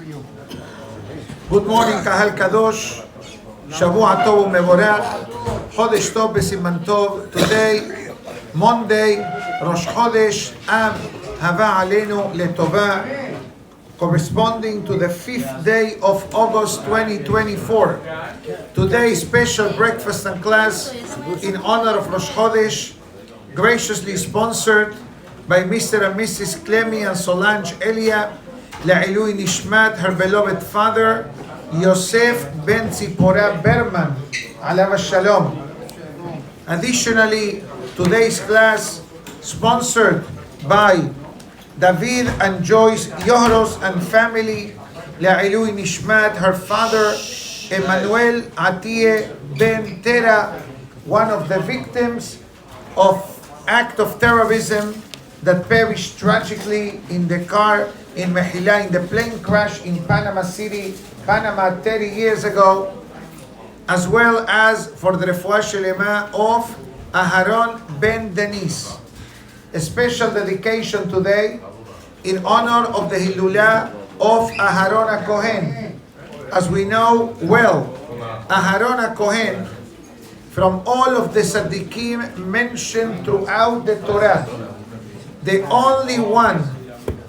Good morning, Kahal Kadosh. Shavua Tov Mevorach. Chodesh Tov B'Siman Tov. Today, Monday, Rosh Chodesh Av Hava Aleinu Letovah, corresponding to the 5th day of August 2024. Today, special breakfast and class in honor of Rosh Chodesh, graciously sponsored by Mr. and Mrs. Clemi and Solange Elia, La'ilui Nishmat, her beloved father, Yosef ben Tzipora Berman, Alav Shalom. Additionally, today's class sponsored by David and Joyce Yohros and family, La'ilui Nishmat, her father, Emmanuel Atiye ben Tera, one of the victims of act of terrorism that perished tragically in the car in Mehila, in the plane crash in Panama City, Panama 30 years ago, as well as for the Refuah Shelema of Aharon ben Denise. A special dedication today in honor of the Hilulah of Aharon Hacohen. As we know well, Aharon Hacohen, from all of the Tzaddikim mentioned throughout the Torah, the only one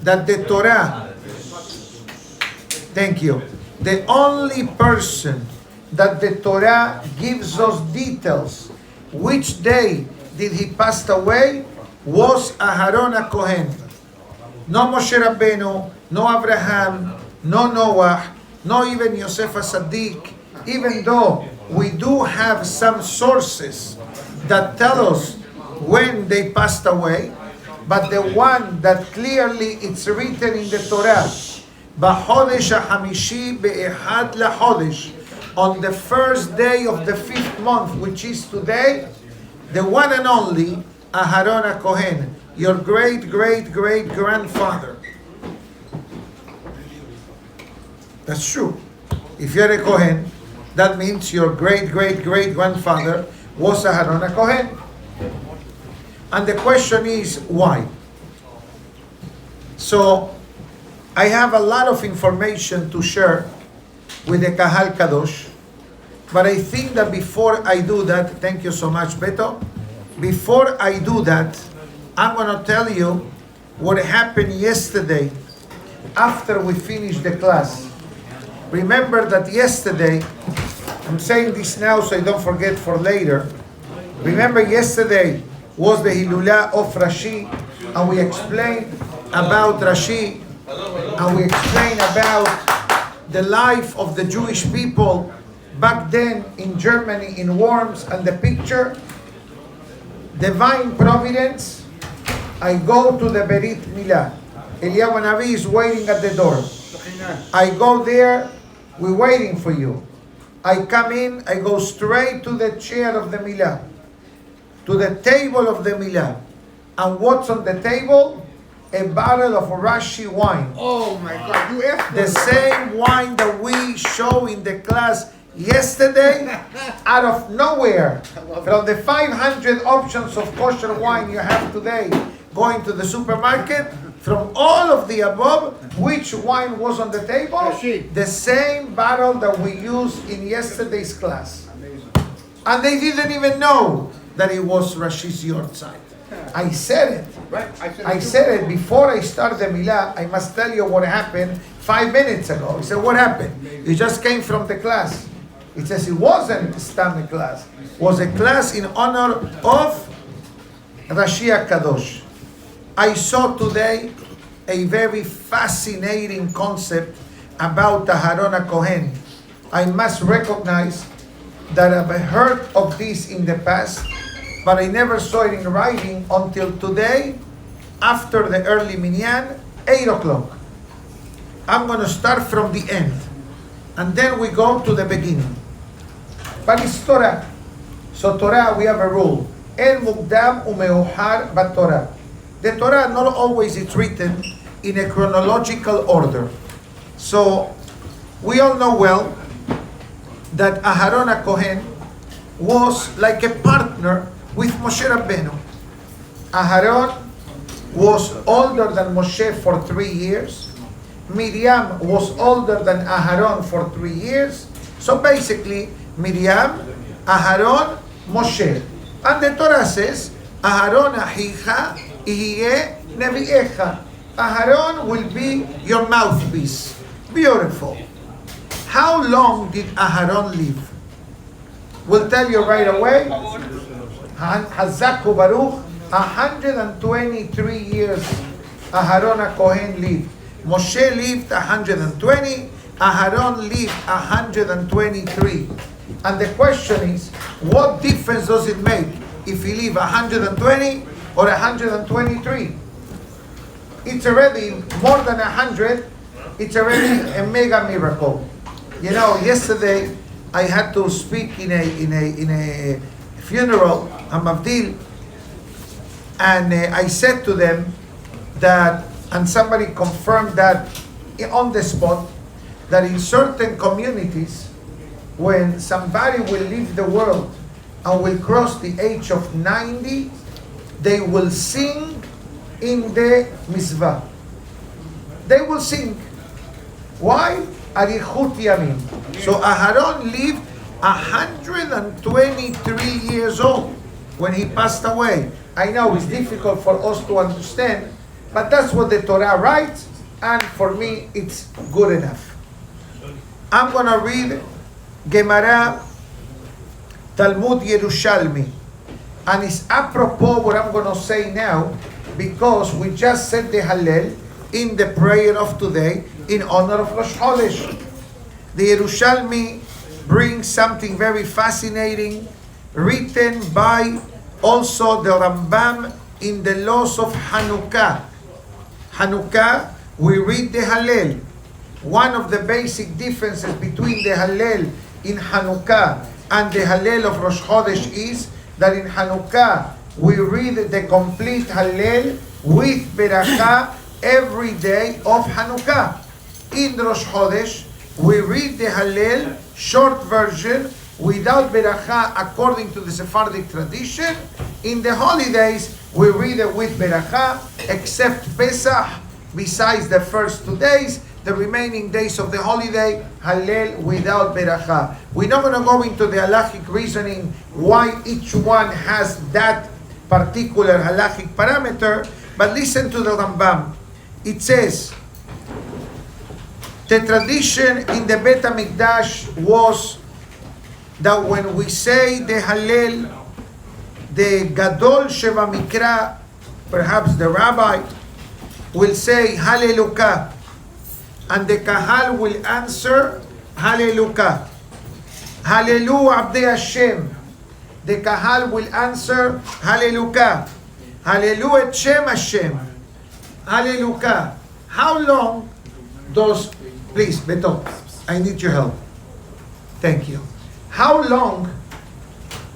that the Torah, thank you, the only person that the Torah gives us details which day did he pass away was Aharon Hacohen. No Moshe Rabbeinu, no Abraham, no Noah, no even Yosef Tzaddik, even though we do have some sources that tell us when they passed away, but the one that clearly it's written in the Torah, B'chodesh HaChamishi Be'echad LaChodesh, on the first day of the 5th month, which is today, the one and only Aharon Hacohen, your great-great-great-grandfather. That's true. If you're a Kohen, that means your great-great-great-grandfather was Aharon Hacohen. And the question is, why? So, I have a lot of information to share with the Kahal Kadosh, but I think that before I do that, thank you so much, Beto. Before I do that, I'm going to tell you what happened yesterday after we finished the class. Remember that yesterday, I'm saying this now so I don't forget for later. Remember yesterday was the Hilulah of Rashi, and we explained about Rashi, and we explained about the life of the Jewish people back then in Germany, in Worms, and the picture, divine providence. I go to the Berit Milah. Eliyahu Navi is waiting at the door. I go there, we're waiting for you. I come in, I go straight to the chair of the Milah, to the table of the Milah. And what's on the table? A bottle of Rashi wine. Oh my God, you asked the same wine that we show in the class yesterday, out of nowhere, from the 500 options of kosher wine you have today, going to the supermarket, from all of the above, which wine was on the table? Rashi. The same bottle that we used in yesterday's class. Amazing. And they didn't even know that it was Rashi's Yortzeit. I said it. Right? I said it before I started the Milah. I must tell you what happened 5 minutes ago. He said, what happened? You just came from the class. It says it wasn't a standard class. It was a class in honor of Rashi HaKadosh. I saw today a very fascinating concept about Aharon Hacohen. I must recognize that I've heard of this in the past, but I never saw it in writing until today, after the early minyan, 8 o'clock. I'm going to start from the end, and then we go to the beginning. But it's Torah. So Torah, we have a rule. El mukdam umeuhar b'Torah. The Torah not always is written in a chronological order. So we all know well that Aharon Hacohen was like a partner with Moshe Rabbeinu. Aharon was older than Moshe for 3 years. Miriam was older than Aharon for 3 years. So basically, Miriam, Aharon, Moshe. And the Torah says, Aharon ahicha ihye neviecha. Aharon will be your mouthpiece. Beautiful. How long did Aharon live? We'll tell you right away. Hazaku Baruch, 123 years Aharon Hacohen lived. Moshe lived 120, Aharon lived 123. And the question is, what difference does it make if he lived 120 or 123? It's already more than 100. It's already a mega miracle. You know, yesterday I had to speak in a funeral, a mavdil, and I said to them that, and somebody confirmed that on the spot, that in certain communities, when somebody will leave the world and will cross the age of 90, they will sing in the mitzvah. They will sing. Why? Arichut Yamim. So Aharon lived 123 years old when he passed away. I know it's difficult for us to understand, but that's what the Torah writes, and for me it's good enough. I'm going to read Gemara Talmud Yerushalmi, and it's apropos what I'm going to say now, because we just said the Hallel in the prayer of today in honor of Rosh Chodesh. The Yerushalmi brings something very fascinating, written by also the Rambam in the laws of Hanukkah. Hanukkah, we read the Hallel. One of the basic differences between the Hallel in Hanukkah and the Hallel of Rosh Chodesh is that in Hanukkah we read the complete Hallel with Beracha every day of Hanukkah. In Rosh Chodesh we read the Hallel, short version, without Beracha according to the Sephardic tradition. In the holidays we read it with Beracha, except Pesach, besides the first 2 days. The remaining days of the holiday, Hallel without Beracha. We're not going to go into the halachic reasoning why each one has that particular halachic parameter, but listen to the Rambam. It says, the tradition in the Bet HaMikdash was that when we say the Hallel, the Gadol Sheba Mikra, perhaps the rabbi, will say Hallelujah, and the Kahal will answer Hallelujah. Hallelu Abdei Hashem. The Kahal will answer Hallelujah. Hallelu et Shem Hashem. Hallelujah. How long does, please, Beto, I need your help. Thank you. How long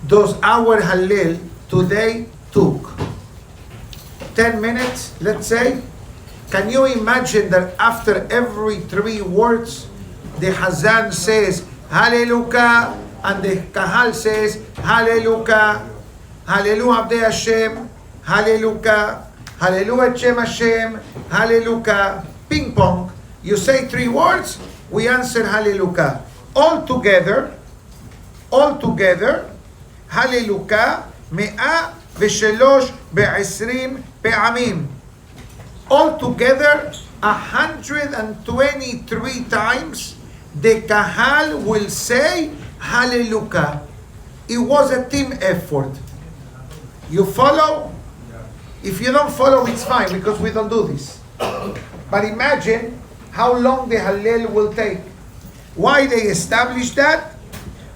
does our Hallel today took? 10 minutes, let's say. Can you imagine that after every 3 words, the Hazan says, Hallelujah, and the Kahal says, Hallelujah, Hallelujah Abdei Hashem, Hallelujah, Hallelujah Shem Hashem, Hallelujah, ping pong. You say 3 words, we answer Hallelujah. All together, Hallelujah, 103 פעמים. Altogether, 123 times, the Kahal will say Hallelujah. It was a team effort. You follow? If you don't follow, it's fine, because we don't do this. But imagine how long the Hallel will take. Why they established that?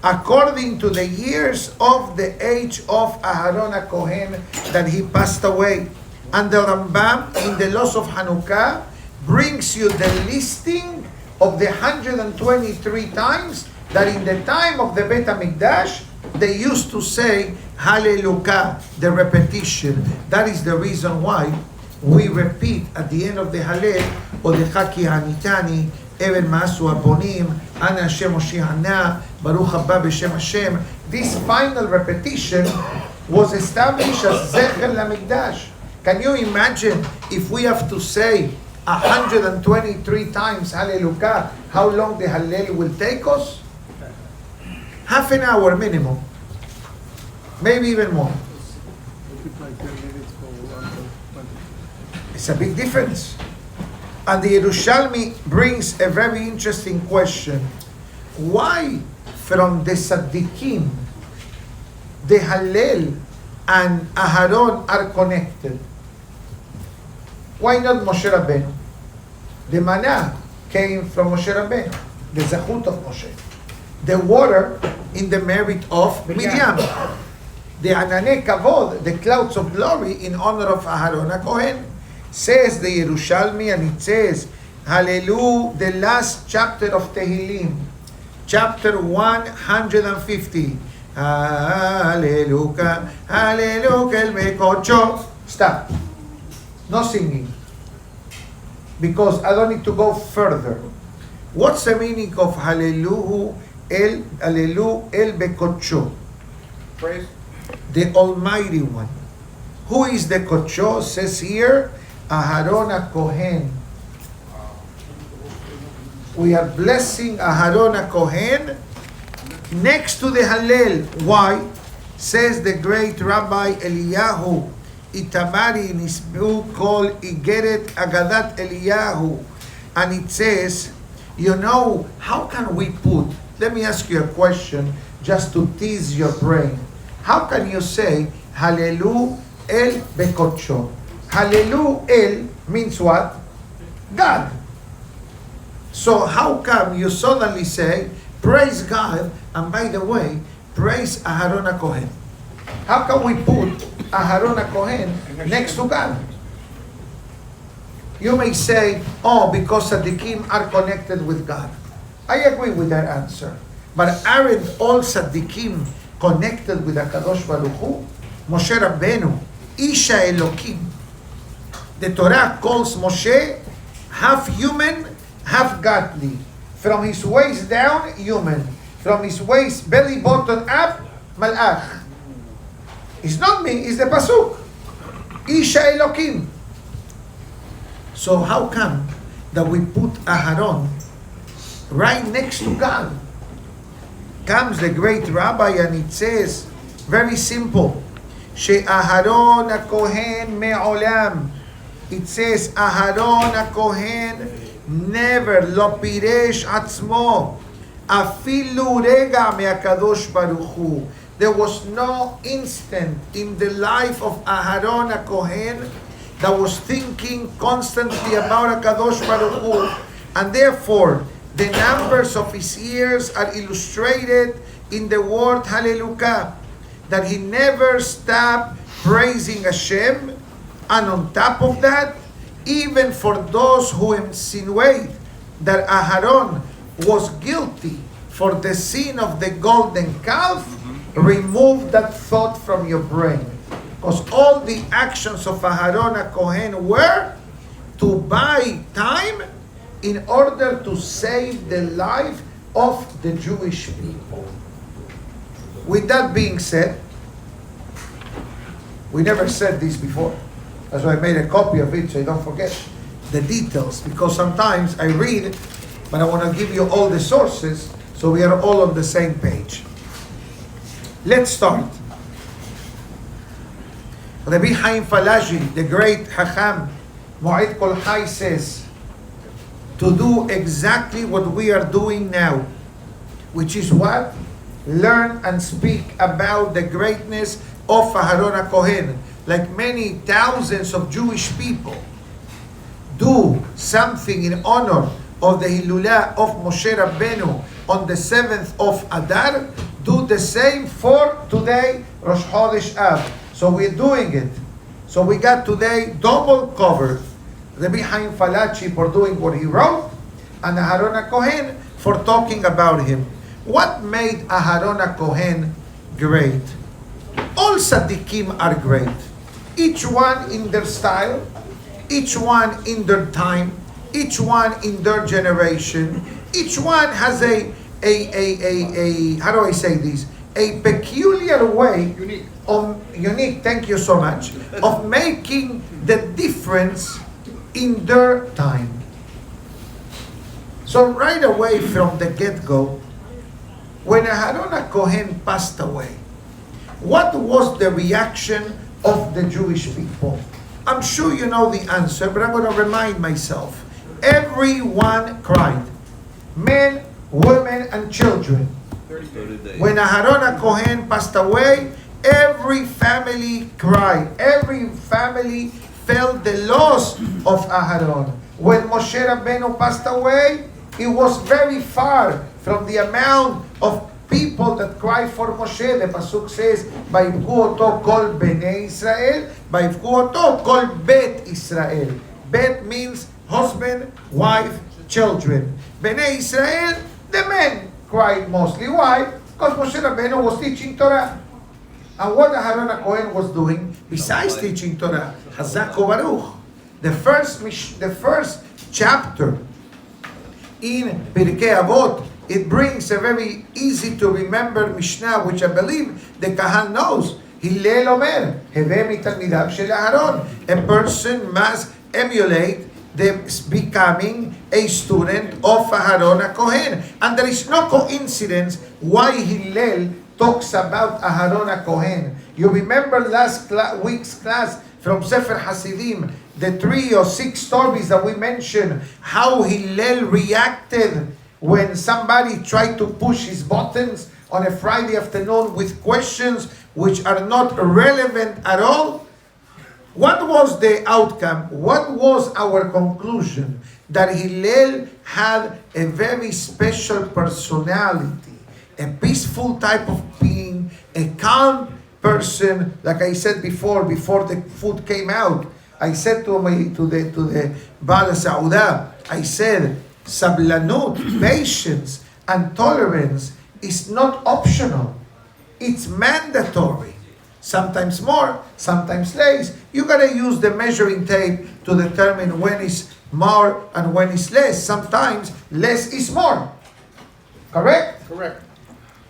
According to the years of the age of Aharon Hacohen that he passed away. And the Rambam in the laws of Hanukkah brings you the listing of the 123 times that in the time of the Bet HaMikdash they used to say Hallelujah, the repetition. That is the reason why we repeat at the end of the Hallel, Odechaki Hanitani, Even Maasu Abonim, Ana Hashem Oshi'ana, Baruch Haba B'Shem Hashem. This final repetition was established as Zecher LaMikdash. Can you imagine if we have to say 123 times Hallelujah, how long the Hallel will take us? Half an hour minimum. Maybe even more. It's a big difference. And the Yerushalmi brings a very interesting question. Why from the Tzaddikim, the Hallel and Aharon are connected? Why not Moshe Rabbeinu? The manna came from Moshe Rabbeinu, the zachut of Moshe. The water in the merit of Miriam. The Anane Kavod, the clouds of glory, in honor of Aharon Hacohen. Says the Yerushalmi, and it says, Hallelujah, the last chapter of Tehillim, chapter 150. Hallelujah, Hallelujah, el mekocho. Stop. No singing. Because I don't need to go further. What's the meaning of Hallelujah el bekocho? Praise. The Almighty One. Who is the kocho? Says here, Aharon Hacohen. We are blessing Aharon Hacohen next to the Hallel. Why? Says the great Rabbi Eliyahu Itamari in his book called Igeret Agadat Eliyahu. And it says, you know, how can we put, let me ask you a question just to tease your brain. How can you say Hallelu El Bekocho? Hallelu El means what? God. So how come you suddenly say, praise God, and by the way, praise Aharon Hacohen? How can we put Aharon Hacohen next to God? You may say, oh, because Tzaddikim are connected with God. I agree with that answer. But aren't all Tzaddikim connected with HaKadosh Baruch Hu? Moshe Rabbeinu, Isha Elokim. The Torah calls Moshe half human, half godly. From his waist down, human. From his waist, belly button up, malach. It's not me, it's the pasuk. Isha Elokim. So how come that we put Aharon right next to God? Comes the great rabbi and it says, very simple, Aharon Hacohen me'olam. It says, Aharon Hacohen never lo piresh atzmo, afilu rega me'akadosh baruch hu. There was no instant in the life of Aharon Hacohen that was thinking constantly about HaKadosh Baruch Hu, and therefore the numbers of his years are illustrated in the word Hallelujah, that he never stopped praising Hashem, and on top of that, even for those who insinuate that Aharon was guilty for the sin of the golden calf, remove that thought from your brain. Because all the actions of Aharon Hacohen were to buy time in order to save the life of the Jewish people. With that being said, we never said this before. That's why I made a copy of it so you don't forget the details. Because sometimes I read, but I want to give you all the sources so we are all on the same page. Let's start. Rabbi Chaim Falaji, the great Hacham, Moed Kol Chai says, to do exactly what we are doing now, which is what? Learn and speak about the greatness of Aharon Hacohen, like many thousands of Jewish people. Do something in honor of the Hilulah of Moshe Rabbeinu on the 7th of Adar. Do the same for today, Rosh Chodesh Av. So we're doing it. So we got today double covered. Rabbi Chaim Falachi for doing what he wrote, and Aharon Hacohen for talking about him. What made Aharon Hacohen great? All Tzaddikim are great. Each one in their style, each one in their time, each one in their generation. Each one has a how do I say this? A peculiar way, unique, thank you so much, of making the difference in their time. So right away from the get-go, when Aharon Hacohen passed away, what was the reaction of the Jewish people? I'm sure you know the answer, but I'm going to remind myself. Everyone cried. Men, women, and children. 30 days. When Aharon Hacohen passed away, every family cried. Every family felt the loss of Aharon. When Moshe Rabbeinu passed away, it was very far from the amount of people that cried for Moshe. The pasuk says, "Vayivku oto kol bnei Israel, vayivku oto kol bet Israel." Bet means husband, wife, children. Bnei Israel, the men cried mostly. Why? Because Moshe Rabbeinu was teaching Torah. And what Aharon Hacohen was doing, besides teaching Torah, Hazak Baruch, the first chapter in Pirkei Avot, it brings a very easy to remember Mishnah, which I believe the Kahal knows. Hillel Omer, Heve mitalmidav shel Aharon. A person must emulate the becoming a student of Aharon Hacohen. And there is no coincidence why Hillel talks about Aharon Hacohen. You remember last week's class from Sefer Hasidim, the 3 or 6 stories that we mentioned, how Hillel reacted when somebody tried to push his buttons on a Friday afternoon with questions which are not relevant at all. What was the outcome? What was our conclusion? That Hillel had a very special personality, a peaceful type of being, a calm person. Like I said before the food came out, I said to the Bala Sauda, I said, sablanut, patience, and tolerance is not optional. It's mandatory. Sometimes more, sometimes less. You gotta use the measuring tape to determine when is more and when is less. Sometimes less is more. Correct? Correct.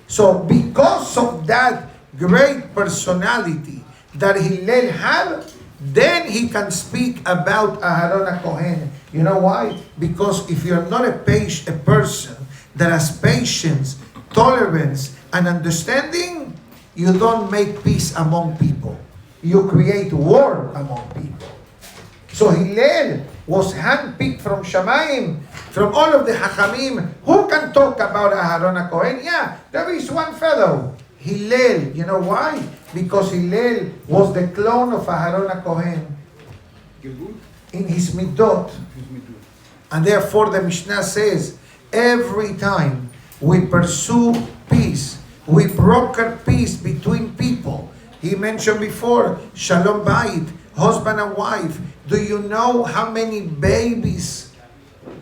So because of that great personality that Hillel had, then he can speak about Aharon Hacohen. You know why? Because if you're not a person that has patience, tolerance, and understanding, you don't make peace among people. You create war among people. So Hillel was handpicked from Shamayim, from all of the Hachamim. Who can talk about Aharon Hacohen? Yeah, there is one fellow, Hillel. You know why? Because Hillel was the clone of Aharon Hacohen in his midot. And therefore the Mishnah says, every time we pursue peace, we broker peace between people. He mentioned before, Shalom Bayit, husband and wife. Do you know how many babies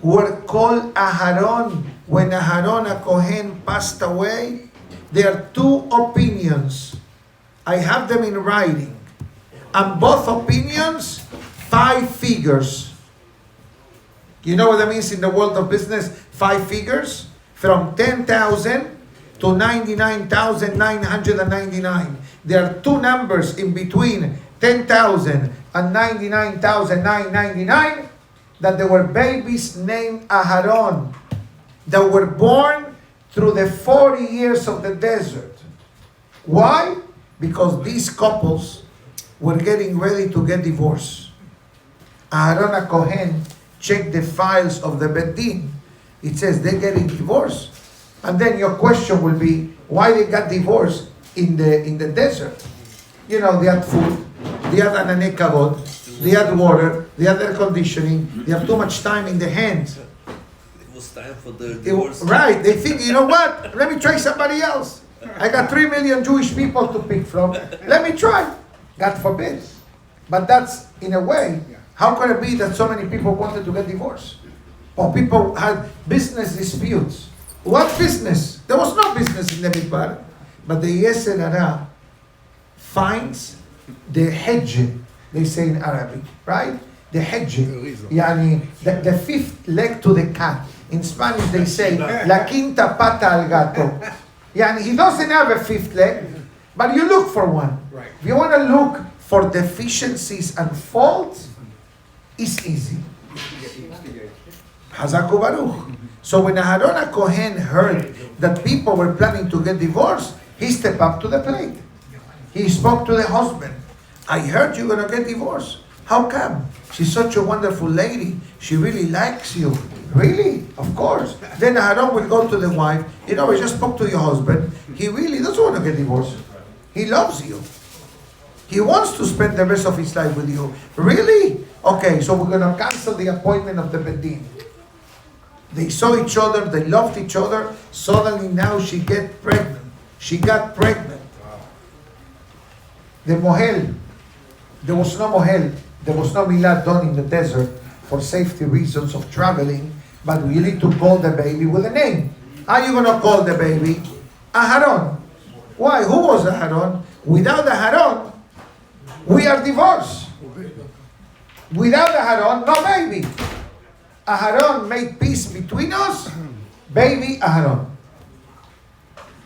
were called Aharon when Aharon Hacohen passed away? There are 2 opinions. I have them in writing. And both opinions, 5 figures. You know what that means in the world of business? 5 figures? From 10,000 to 99,999. There are 2 numbers in between 10,000 and 99,999 that there were babies named Aharon that were born through the 40 years of the desert. Why? Because these couples were getting ready to get divorced. Aharon Hacohen checked the files of the Bet Din. It says they're getting divorced. And then your question will be, why they got divorced in the desert? You know, they had food, they had anane kavod, they had water, they had air conditioning, they have too much time in their hands. It was time for the divorce. Right, they think, you know what, let me try somebody else. I got 3 million Jewish people to pick from. Let me try. God forbid. But that's, in a way, how could it be that so many people wanted to get divorced? Or people had business disputes. What business? There was no business in the Midbar. But the Yetzer Hara finds the hedge, they say in Arabic, right? The hedge. Yani, the 5th leg to the cat. In Spanish they say, la quinta pata al gato. Yani, he doesn't have a 5th leg, but you look for one. Right. If you want to look for deficiencies and faults, it's easy. Hazaku Baruch. So when Aharon Hacohen heard that people were planning to get divorced, he stepped up to the plate. He spoke to the husband. I heard you're going to get divorced. How come? She's such a wonderful lady. She really likes you. Really? Of course. Then Aharon will go to the wife. You know, I just spoke to your husband. He really doesn't want to get divorced. He loves you. He wants to spend the rest of his life with you. Really? Okay, so we're going to cancel the appointment of the Bedin. They saw each other. They loved each other. Suddenly now she got pregnant. The mohel. There was no mohel. There was no milah done in the desert for safety reasons of traveling. But we need to call the baby with a name. How are you going to call the baby? Aharon. Why? Who was Aharon? Without Aharon, we are divorced. Without Aharon, no baby. Aharon made peace between us. Baby Aharon.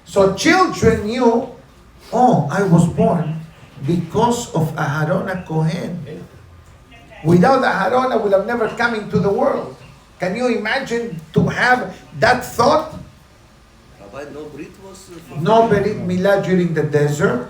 So children knew, oh, I was born because of Aharon Hacohen. Without Aharon, I would have never come into the world. Can you imagine to have that thought? Rabbi, no Brit was... No Berit Milah during the desert.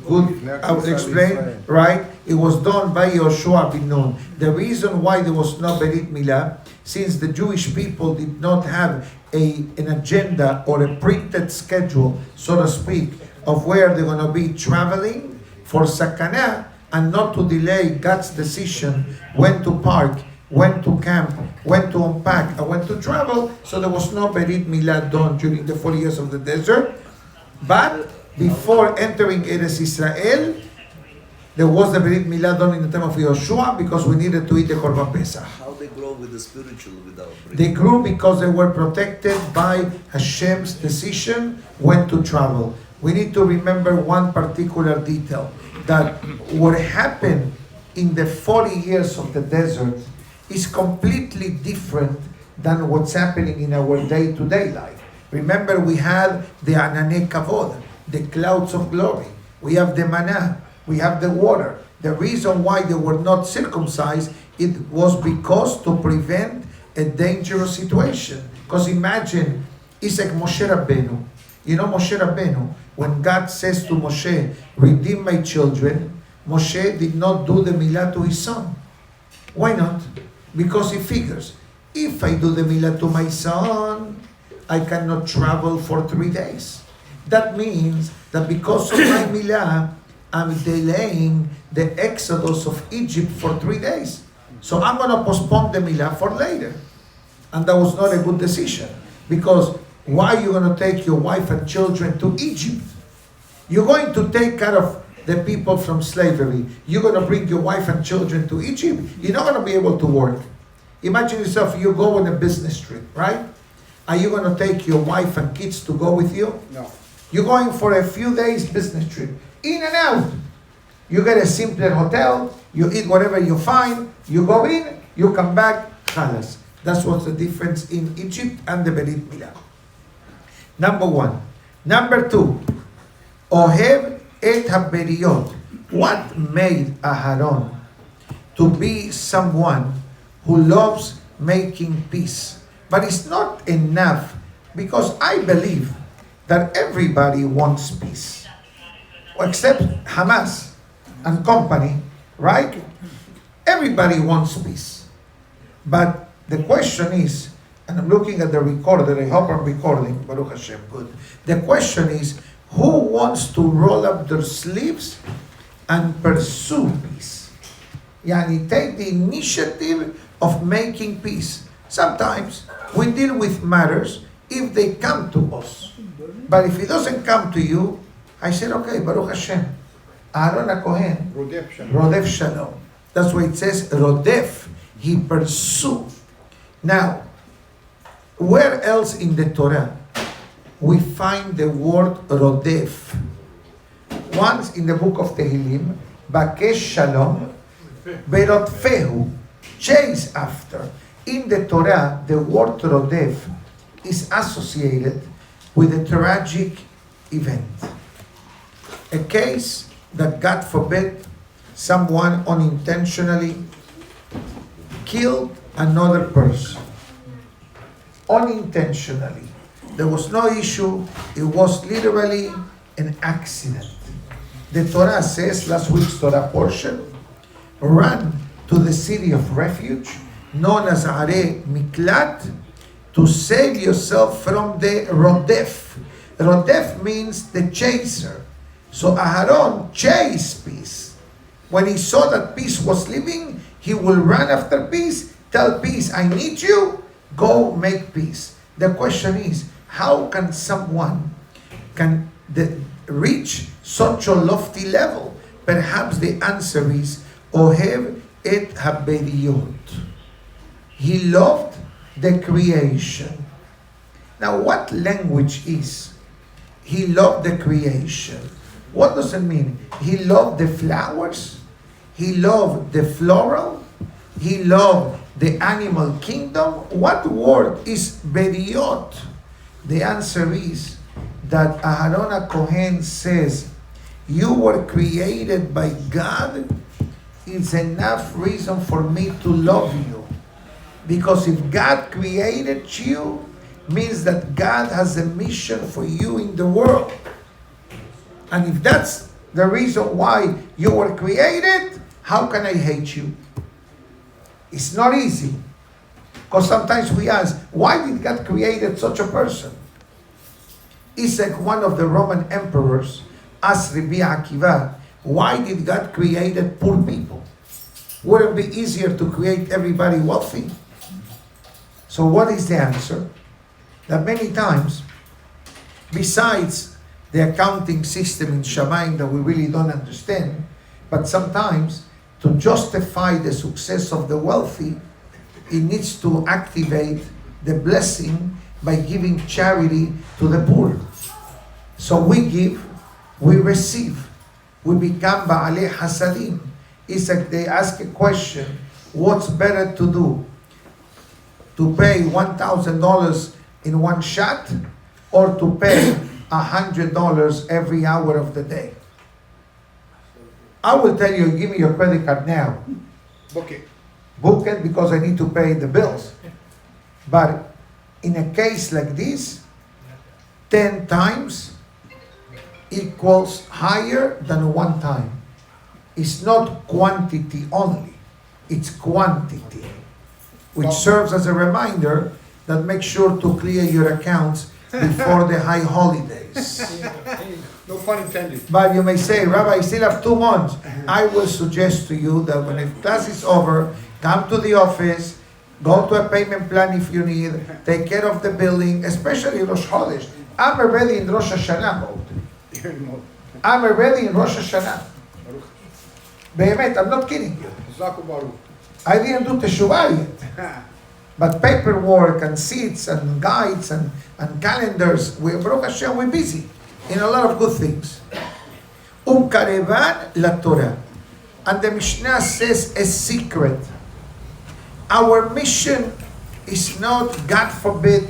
Good, I will explain, right? It was done by Yoshua bin Nun. The reason why there was no Berit Milah, since the Jewish people did not have an agenda or a printed schedule, so to speak, of where they're going to be traveling for Sakana, and not to delay God's decision when to park, when to camp, when to unpack, and when to travel. So there was no Berit Milah done during the 40 years of the desert. But before entering Eretz Israel, there was the Berit Milah done in the time of Yoshua because we needed to eat the Korban Pesach. How they grow with the spiritual without Brit? They grew because they were protected by Hashem's decision when to travel. We need to remember one particular detail, that what happened in the 40 years of the desert is completely different than what's happening in our day-to-day life. Remember, we had the Ananei Kavod, the clouds of glory. We have the manna. We have the water. The reason why they were not circumcised, it was because to prevent a dangerous situation. Because imagine, it's like Moshe Rabbeinu. You know Moshe Rabbeinu, when God says to Moshe, redeem my children, Moshe did not do the milah to his son. Why not? Because he figures, if I do the milah to my son, I cannot travel for 3 days. That means that because of my milah, I'm delaying the exodus of Egypt for 3 days. So I'm going to postpone the milah for later. And that was not a good decision. Because why are you going to take your wife and children to Egypt? You're going to take care of the people from slavery. You're going to bring your wife and children to Egypt. You're not going to be able to work. Imagine yourself, you go on a business trip, right? Are you going to take your wife and kids to go with you? No. You're going for a few days business trip. In and out. You get a simpler hotel. You eat whatever you find. You go in. You come back. Khalas. That's what's the difference in Egypt and the Berit Milah. Number one. Number two. Ohev et haberiyot. What made Aharon to be someone who loves making peace? But it's not enough, because I believe that everybody wants peace, except Hamas and company, right? Everybody wants peace. But the question is, and I'm looking at the recorder, I hope I'm recording, Baruch Hashem, good. The question is, who wants to roll up their sleeves and pursue peace? Yani, take the initiative of making peace. Sometimes we deal with matters if they come to us. But if it doesn't come to you, I said, okay, Baruch Hashem. Aharon Hacohen, Rodef Shalom. That's why it says, Rodef, he pursued. Now, where else in the Torah we find the word Rodef? Once in the book of Tehillim, Bakesh Shalom, Berotfehu, chase after. In the Torah, the word Rodef is associated with a tragic event. A case that, God forbid, someone unintentionally killed another person. Unintentionally. There was no issue. It was literally an accident. The Torah says, last week's Torah portion, run to the city of refuge, known as Are Miklat, to save yourself from the Rodef. Rodef means the chaser. So Aharon chased peace. When he saw that peace was leaving, he will run after peace, tell peace, I need you, go make peace. The question is, how can someone reach such a lofty level? Perhaps the answer is, Ohev et haberiyot. He loved the creation. Now, what language is? He loved the creation. What does it mean? He loved the flowers. He loved the floral. He loved the animal kingdom. What word is beriyot? The answer is that Aharon Hacohen says, you were created by God. It's enough reason for me to love you. Because if God created you, means that God has a mission for you in the world. And if that's the reason why you were created, how can I hate you? It's not easy. Because sometimes we ask, why did God create such a person? It's like one of the Roman emperors asked Rabbi Akiva, why did God create poor people? Would it be easier to create everybody wealthy? So what is the answer? That many times, besides the accounting system in Shamayim that we really don't understand, but sometimes to justify the success of the wealthy, it needs to activate the blessing by giving charity to the poor. So we give, we receive, we become Ba'alei Hasadim. It's like they ask a question, what's better to do? To pay $1,000 in one shot, or to pay $100 every hour of the day? I will tell you, give me your credit card now. Book it. Book it because I need to pay the bills. But in a case like this, 10 times equals higher than one time. It's not quantity only, it's quantity, which serves as a reminder that make sure to clear your accounts before the high holidays. No pun intended. But you may say, Rabbi, I still have 2 months. I will suggest to you that when the class is over, come to the office, go to a payment plan if you need, take care of the billing, especially Rosh Chodesh. I'm already in Rosh Hashanah mode. I'm already in Rosh Hashanah. Behemet, I'm not kidding you. I didn't do Teshuvah yet. But paperwork and seats and guides and calendars, Baruch Hashem, we're busy in a lot of good things. Karevan la Torah. And the Mishnah says a secret. Our mission is not, God forbid,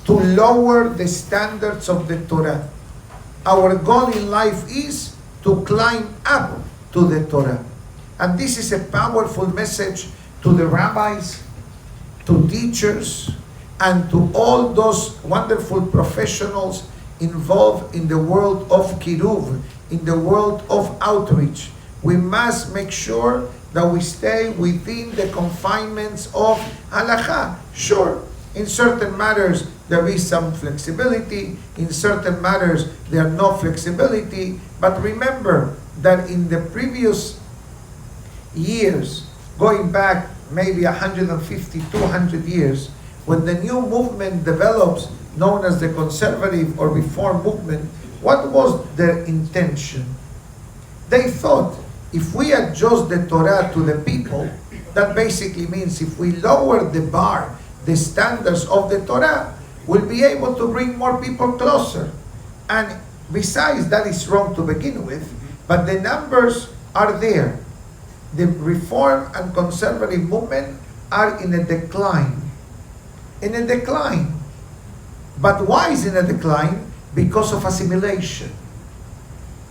to lower the standards of the Torah. Our goal in life is to climb up to the Torah. And this is a powerful message to the rabbis, to teachers, and to all those wonderful professionals involved in the world of Kiruv, in the world of outreach. We must make sure that we stay within the confinements of halakha. Sure, in certain matters there is some flexibility, in certain matters there is no flexibility, but remember that in the previous years, going back maybe 150, 200 years, when the new movement develops, known as the conservative or reform movement, what was their intention? They thought, if we adjust the Torah to the people, that basically means if we lower the bar, the standards of the Torah, we'll be able to bring more people closer. And besides, that is wrong to begin with, but the numbers are there. The reform and conservative movement are in a decline. In a decline. But why is it in a decline? Because of assimilation.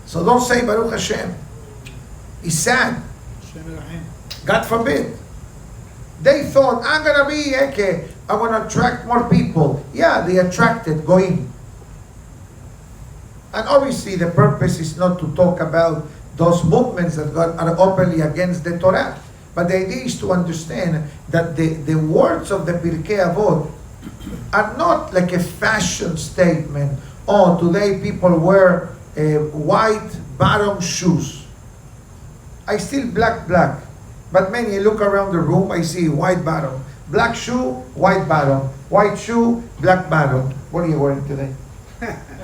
So don't say Baruch Hashem. It's sad. God forbid. They thought, I'm going to be, okay, I'm going to attract more people. Yeah, they attracted Goyim. And obviously the purpose is not to talk about those movements that are openly against the Torah. But the idea is to understand that the words of the Pirkei Avot are not like a fashion statement. Oh, today people wear white bottom shoes. I still black. But many look around the room, I see white bottom. Black shoe, white bottom. White shoe, black bottom. What are you wearing today?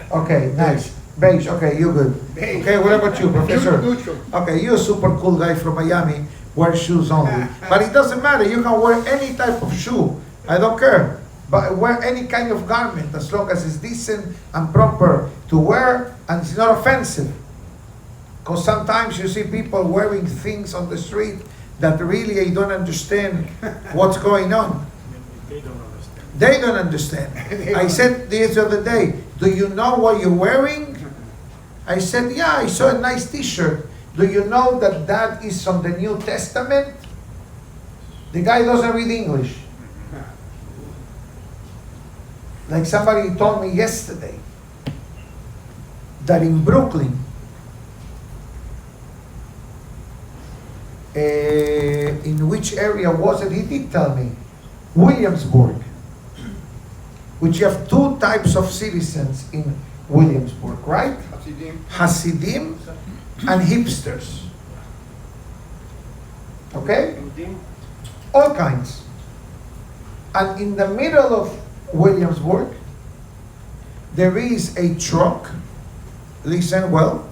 Okay, nice. Beige, okay, you good. Beige. Okay, what about you, Professor? Neutral. Okay, you're a super cool guy from Miami, wear shoes only. But it doesn't matter, you can wear any type of shoe. I don't care. But wear any kind of garment as long as it's decent and proper to wear and it's not offensive. Because sometimes you see people wearing things on the street that really I don't understand what's going on. They don't understand. I said the other day, do you know what you're wearing? I said, yeah, I saw a nice t-shirt. Do you know that that is from the New Testament? The guy doesn't read English. Like somebody told me yesterday that in Brooklyn, in which area was it? He did tell me. Williamsburg. Which you have two types of citizens in Williamsburg, right? Hasidim and hipsters. Okay? All kinds. And in the middle of Williamsburg, there is a truck. Listen well.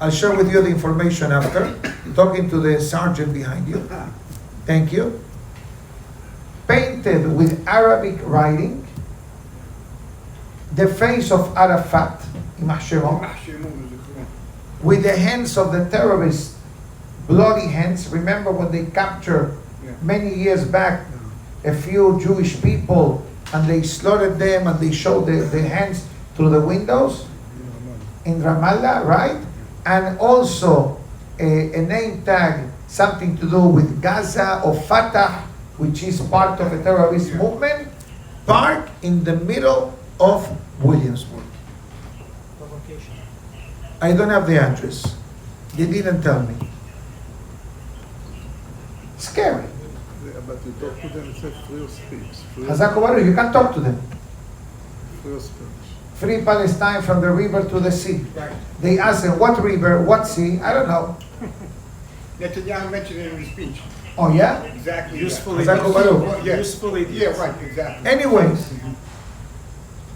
I'll share with you the information after. Talking to the sergeant behind you. Thank you. Painted with Arabic writing, the face of Arafat, with the hands of the terrorists, bloody hands. Remember when they captured many years back a few Jewish people and they slaughtered them and they showed the hands through the windows in Ramallah, right? And also a name tag, something to do with Gaza or Fatah, which is part of a terrorist movement, parked in the middle of Williamsburg. I don't have the address. They didn't tell me. Scary. But you talk to them, it says free of speech. Hazak Obaru, you can talk to them. Free of speech. Free Palestine from the river to the sea. Right. They ask them, what river, what sea? I don't know. Netanyahu mentioned it in his speech. Oh yeah? Exactly. Usefully Hazak Obaru. Well, yeah. Usefully Yeah, right, exactly. Anyways,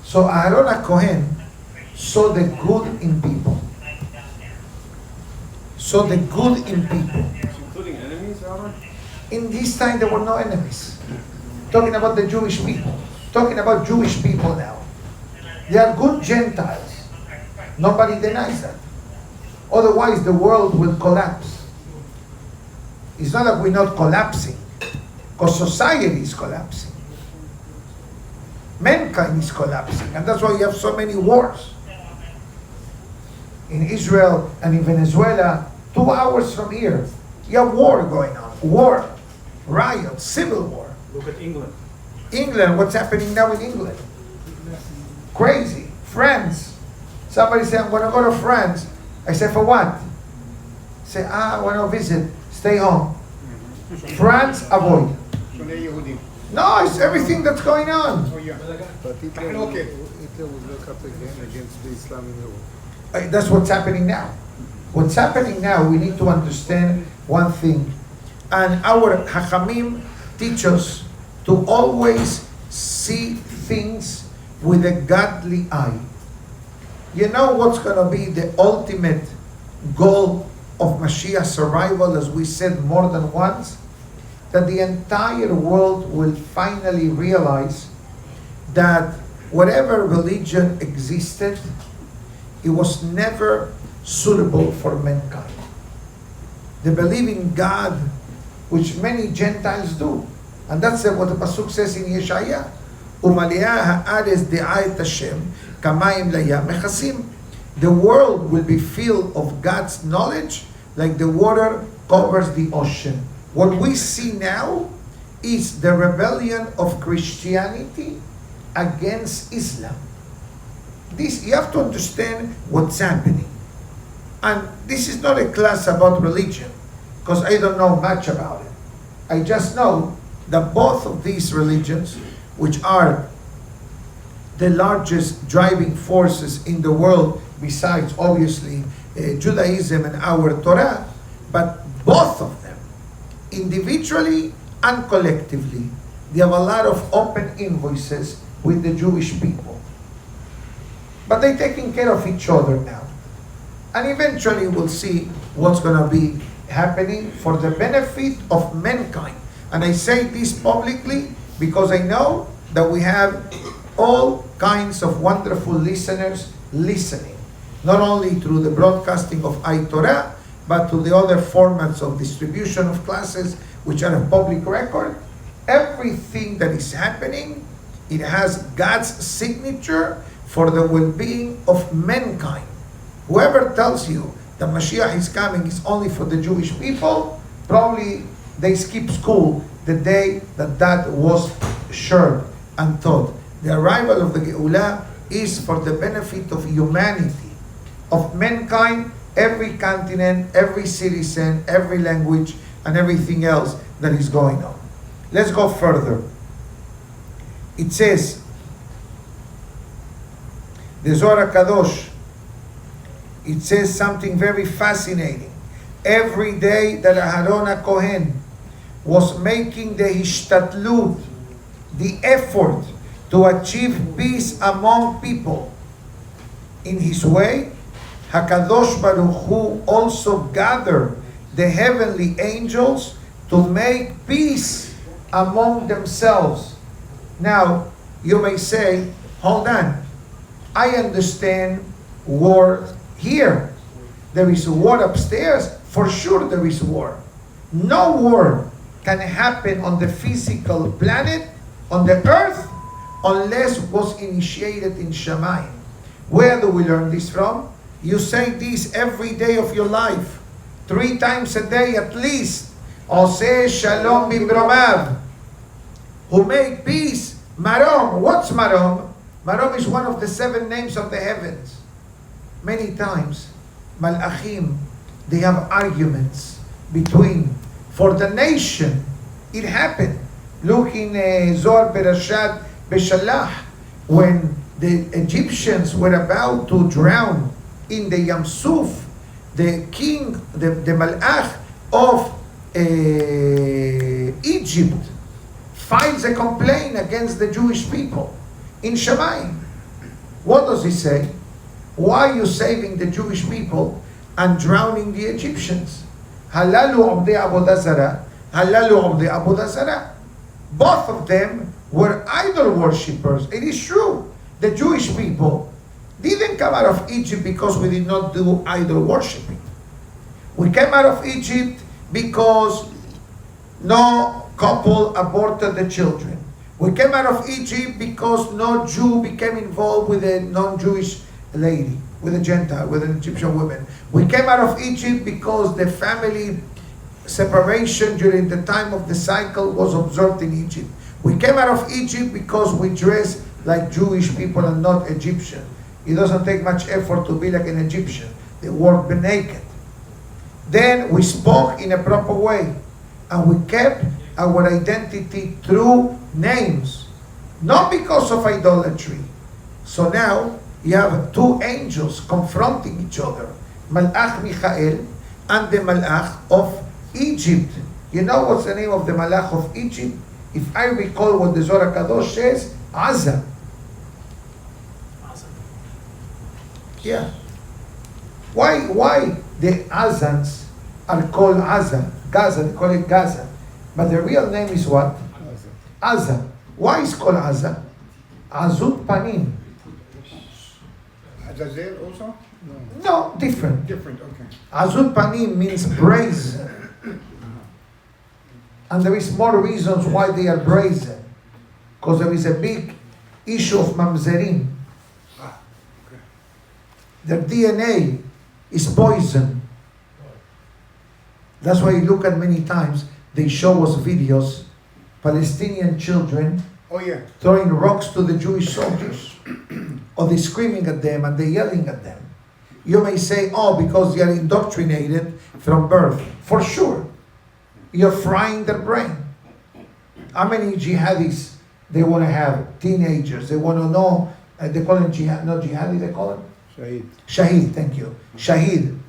so Aharon Hacohen saw the good in people. Saw the good in people. Including enemies, Robert? In this time, there were no enemies. Talking about the Jewish people. Talking about Jewish people now. They are good Gentiles. Nobody denies that. Otherwise, the world will collapse. It's not that we're not collapsing, because society is collapsing. Mankind is collapsing, and that's why you have so many wars. In Israel and in Venezuela, 2 hours from here, you have war going on. War, riot, civil war. Look at England. England, what's happening now in England? Crazy. France. Somebody said, I'm going to go to France. I said, for what? Say, I want to visit. Stay home. France, avoid. No, it's everything that's going on. Oh, yeah. But Hitler, Okay. Hitler would look up again against the Islam in Europe. That's what's happening now. What's happening now, we need to understand one thing. And our Hachamim teach us to always see things with a godly eye. You know what's going to be the ultimate goal of Mashiach's arrival, as we said more than once? That the entire world will finally realize that whatever religion existed, it was never suitable for mankind. They believe in God, which many Gentiles do. And that's what the Pasuk says in Yeshaya. Umaliah ha'ares de'ayt Hashem kamayim layam mechasim. The world will be filled of God's knowledge like the water covers the ocean. What we see now is the rebellion of Christianity against Islam. This, you have to understand what's happening. And this is not a class about religion, because I don't know much about it. I just know that both of these religions, which are the largest driving forces in the world, besides obviously Judaism and our Torah, but both of them, individually and collectively, they have a lot of open invoices with the Jewish people. But they're taking care of each other now. And eventually we'll see what's going to be happening for the benefit of mankind. And I say this publicly because I know that we have all kinds of wonderful listeners listening, not only through the broadcasting of iTorah, but to the other formats of distribution of classes, which are a public record. Everything that is happening, it has God's signature for the well-being of mankind. Whoever tells you that Mashiach is coming is only for the Jewish people, probably they skip school the day that was shared and taught. The arrival of the Geulah is for the benefit of humanity, of mankind, every continent, every citizen, every language, and everything else that is going on. Let's go further. It says, the Zohar Kadosh, it says something very fascinating. Every day that Aharon Hacohen was making the hishtatlut, the effort to achieve peace among people in his way, HaKadosh Baruch Hu also gathered the heavenly angels to make peace among themselves. Now, you may say, hold on, I understand war here. There is war upstairs. For sure there is war. No war can happen on the physical planet, on the earth, unless it was initiated in Shamayim. Where do we learn this from? You say this every day of your life, 3 times a day at least. Oseh Shalom Bimromav, who make peace. Marom, what's Marom? Marom is one of the 7 names of the heavens. Many times, Malachim, they have arguments between, for the nation, it happened. Look in Zohar Perashat Beshalach, when the Egyptians were about to drown in the Yam Suf, the king, the Malach of Egypt, files a complaint against the Jewish people in Shamayim. What does he say? Why are you saving the Jewish people and drowning the Egyptians? Halalu abdi avodah zara, halalu abdi avodah zara. Both of them were idol worshippers. It is true. The Jewish people didn't come out of Egypt because we did not do idol worshiping. We came out of Egypt because no couple aborted the children. We came out of Egypt because no Jew became involved with a non-Jewish lady, with a Gentile, with an Egyptian woman. We came out of Egypt because the family separation during the time of the cycle was observed in Egypt. We came out of Egypt because we dress like Jewish people and not Egyptian. It doesn't take much effort to be like an Egyptian. They work naked. Then we spoke in a proper way, and we kept our identity through names, not because of idolatry. So now you have 2 angels confronting each other, Malach Michael and the Malach of Egypt. You know what's the name of the Malach of Egypt? If I recall what the Zohar Kadosh says, Azza. Yeah. Why the Azans are called Azza? Gaza, they call it Gaza. But the real name is what? Azza. Why is it called Azza? Azut Panim. Azazel also? No. No, different. Different, okay. Azut Panim means brazen. And there is more reasons why they are brazen. Because there is a big issue of mamzerim. Okay. Their DNA is poison. That's why you look at many times, they show us videos, Palestinian children Oh yeah. throwing rocks to the Jewish soldiers, or they screaming at them and they yelling at them. You may say, oh, because they are indoctrinated from birth. For sure. You're frying their brain. How many jihadis they want to have? Teenagers. They want to know, they call them jihad, not jihadi, they call them? Shahid. Shahid, thank you. Shahid.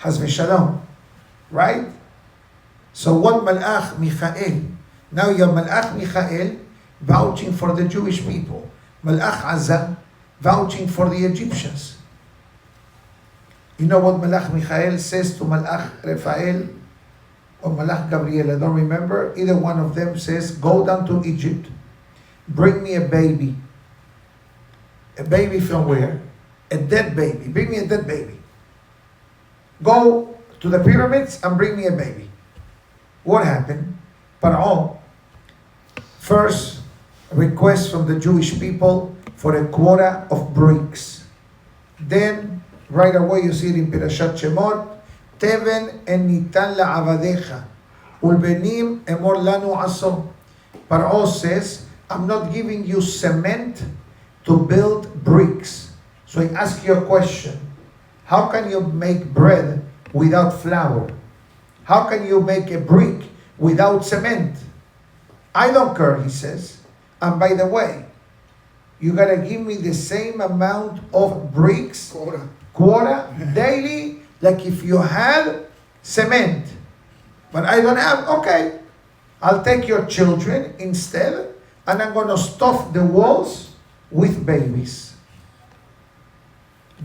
Hazve Shalom. Right? So what Malach Michael? Now you have Malach Michael vouching for the Jewish people. Malach Azza vouching for the Egyptians. You know what Malach Michael says to Malach Raphael or Malach Gabriel? I don't remember. Either one of them says, go down to Egypt, bring me a baby. A baby from where? A dead baby. Bring me a dead baby. Go to the pyramids and bring me a baby. What happened? Paro first request from the Jewish people for a quota of bricks. Then, right away you see it in Pirashat Shemot, Teven en nitan la'avadecha, ulbenim emor lanu aso. Paro says, I'm not giving you cement to build bricks. So I ask you a question. How can you make bread without flour? How can you make a brick without cement? I don't care, he says. And by the way, you gotta give me the same amount of bricks, quota daily, like if you had cement. But I don't have, okay. I'll take your children instead, and I'm gonna stuff the walls with babies.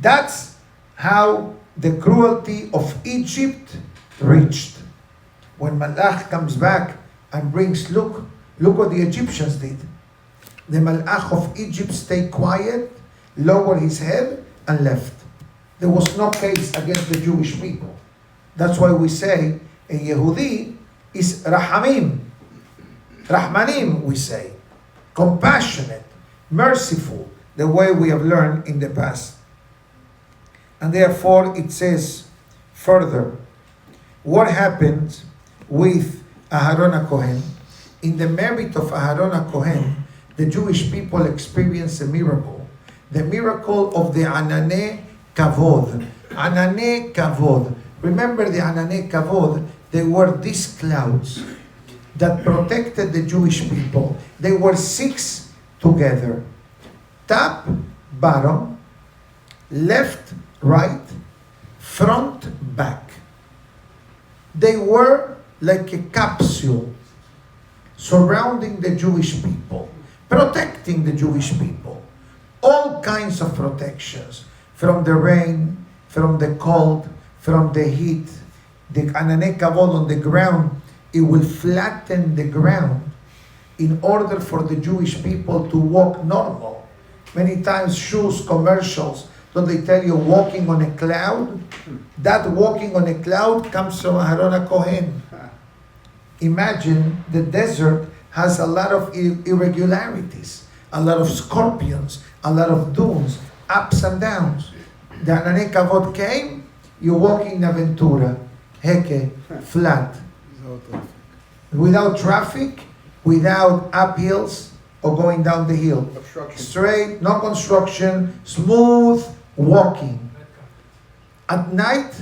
That's how the cruelty of Egypt reached. When Malach comes back and brings, look what the Egyptians did. The Malach of Egypt stayed quiet, lowered his head, and left. There was no case against the Jewish people. That's why we say a Yehudi is Rahamim. Rahmanim, we say. Compassionate, merciful, the way we have learned in the past. And therefore it says further, what happened with Aharon Hacohen? In the merit of Aharon Hacohen, the Jewish people experienced a miracle. The miracle of the Anane Kavod. Anane Kavod. Remember the Anane Kavod? They were these clouds that protected the Jewish people. They were 6 together. Top, bottom, left, right, front, back. They were like a capsule surrounding the Jewish people, protecting the Jewish people. All kinds of protections, from the rain, from the cold, from the heat. The Anane Kavod on the ground, it will flatten the ground in order for the Jewish people to walk normal. Many times shoes, commercials, don't they tell you walking on a cloud? That walking on a cloud comes from Aharon Hacohen. Imagine the desert has a lot of irregularities, a lot of scorpions, a lot of dunes, ups and downs. The Anane Kavod came, you walk in Aventura, Heke, flat. Without traffic, without uphills or going down the hill. Straight, no construction, smooth walking. At night,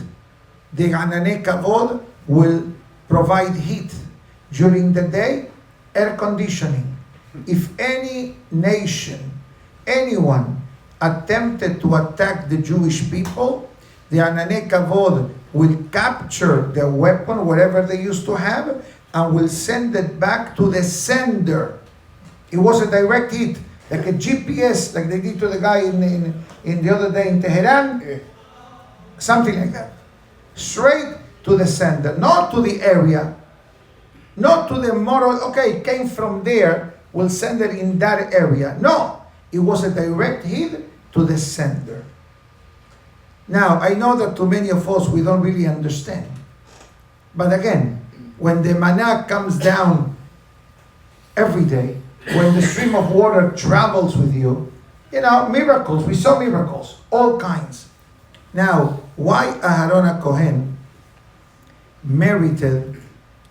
the Anane Kavod will provide heat. During the day, air conditioning. If any nation, anyone attempted to attack the Jewish people, the Anane Kavod will capture their weapon, whatever they used to have, and will send it back to the sender. It was a direct hit, like a GPS, like they did to the guy in the other day in Tehran. Something like that. Straight to the sender, not to the area, not to the moral, okay, it came from there, we'll send it in that area. No, it was a direct hit to the sender. Now, I know that to many of us, we don't really understand. But again, when the manna comes down every day, when the stream of water travels with you, miracles, we saw miracles, all kinds. Now, why Aharon Hacohen merited